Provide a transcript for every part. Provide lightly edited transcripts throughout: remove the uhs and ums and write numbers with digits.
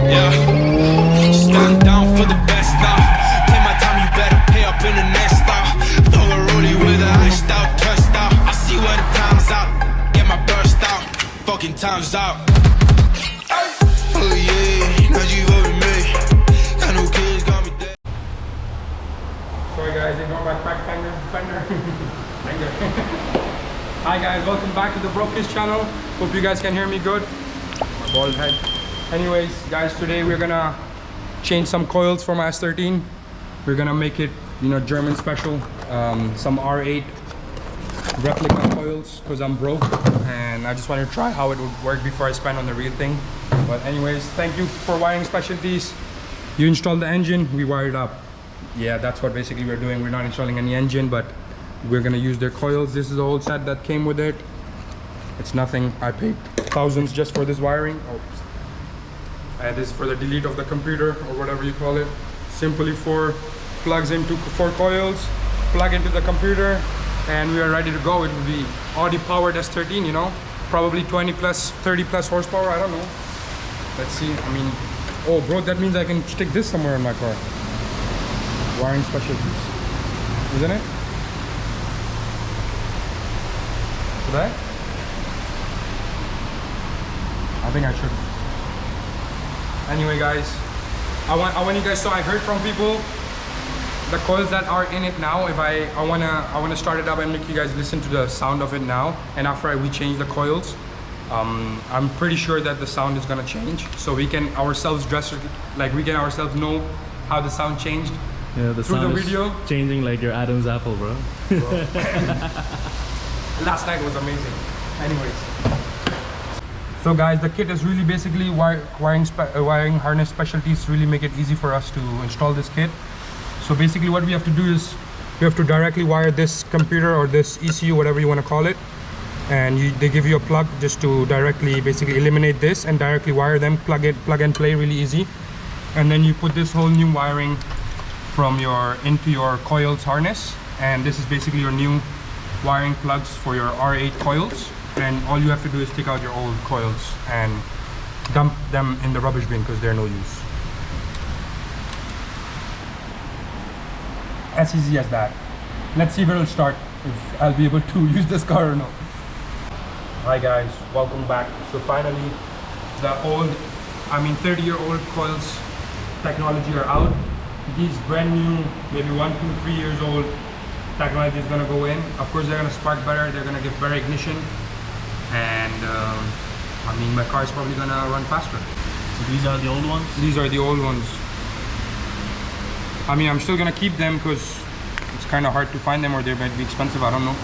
Yeah, stand down for the best now. Take my time, you better pay up in the next style. Throw a rollie with a iced out, turned out. I see when time's out, get my burst out. Fucking time's out. Oh yeah, now you over me. Got no kids, got me dead. Sorry guys, ignore my cracked fender. Hi guys, welcome back to the BrokeKids channel. Hope you guys can hear me good. My bald head. Anyways, guys, today we're gonna change some coils for my S13. We're gonna make it, you know, German special. Some R8 replica coils because I'm broke and I just wanted to try how it would work before I spend on the real thing. But anyways, thank you for Wiring Specialties. You installed the engine, we wired up. Yeah, that's what basically we're doing. We're not installing any engine, but we're gonna use their coils. This is the whole set that came with it. It's nothing. I paid thousands just for this wiring. And this is for the delete of the computer or whatever you call it. Simply plugs into 4 coils, plug into the computer, and we are ready to go. It will be Audi Powered S13, you know, probably 20 plus, 30 plus horsepower. I don't know. Let's see. I mean, oh, bro, that means I can stick this somewhere in my car. Wiring Specialties, isn't it? Should I? I think I should. Anyway, guys, I want you guys. So I heard from people the coils that are in it now. If I wanna start it up and make you guys listen to the sound of it now. And after we change the coils, I'm pretty sure that the sound is gonna change. So we can ourselves know how the sound changed. Yeah, the through sound the video. is changing like your Adam's apple, bro. Last night was amazing. Anyways, so guys, the kit is really basically wiring harness specialties really make it easy for us to install this kit. So basically what we have to do is we have to directly wire this computer or this ECU, whatever you want to call it, and they give you a plug just to directly basically eliminate this and directly wire them, plug and play, really easy. And then you put this whole new wiring from into your coils harness, and this is basically your new wiring plugs for your R8 coils. And all you have to do is take out your old coils and dump them in the rubbish bin because they're no use. As easy as that. Let's see if it'll start, if I'll be able to use this car or not. Hi guys, welcome back. So finally, the old, 30-year-old coils technology are out. These brand new, maybe 1, 2, 3 years old technology is gonna go in. Of course, they're gonna spark better, they're gonna give better ignition, and my car is probably gonna run faster. So these are the old ones? These are the old ones. I'm still gonna keep them because it's kind of hard to find them, or they might be expensive, I don't know.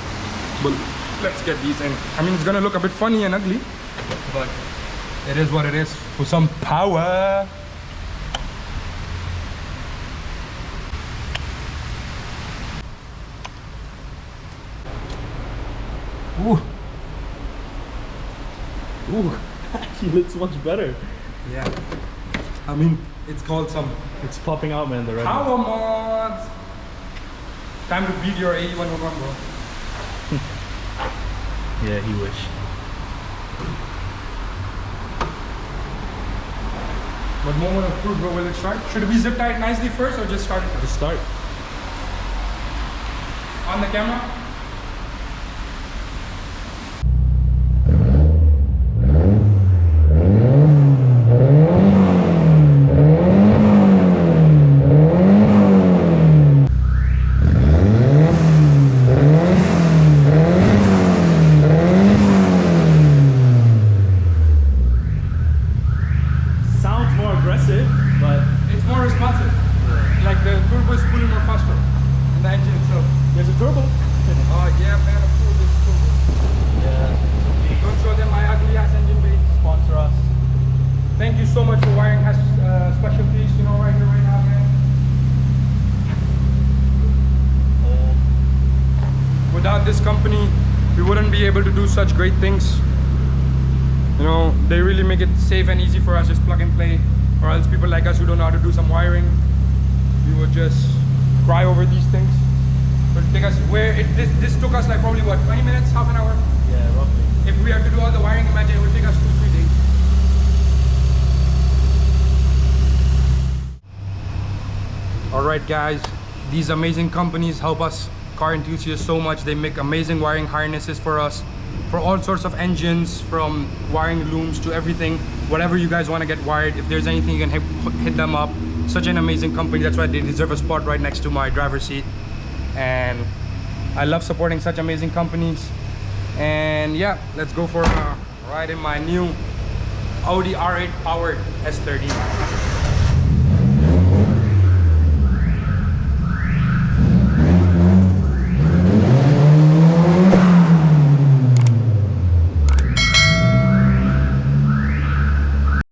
But let's get these in. It's gonna look a bit funny and ugly, but it is what it is. For some power. Ooh. Ooh. Actually looks much better. Yeah. It's called some... It's popping out, man, the red power mods. Time to beat your 8111, bro. Yeah, he wish. But moment of truth, bro. Will it start? Should it be zip tied nicely first or just start it? Just start. On the camera? Thank you so much for Wiring Specialties, you know, right here, right now, man. Without this company, we wouldn't be able to do such great things. You know, they really make it safe and easy for us, just plug and play. Or else people like us who don't know how to do some wiring, we would just cry over these things. But take us this took us like probably what, 20 minutes, half an hour? Yeah, roughly. If we have to do all the wiring, imagine it would take us 2-3 days. right, guys, these amazing companies help us car enthusiasts so much. They make amazing wiring harnesses for us, for all sorts of engines, from wiring looms to everything. Whatever you guys want to get wired, if there's anything, you can hit them up. Such an amazing company. That's why they deserve a spot right next to my driver's seat. And I love supporting such amazing companies. And yeah, let's go for a ride in my new Audi R8 Powered S13.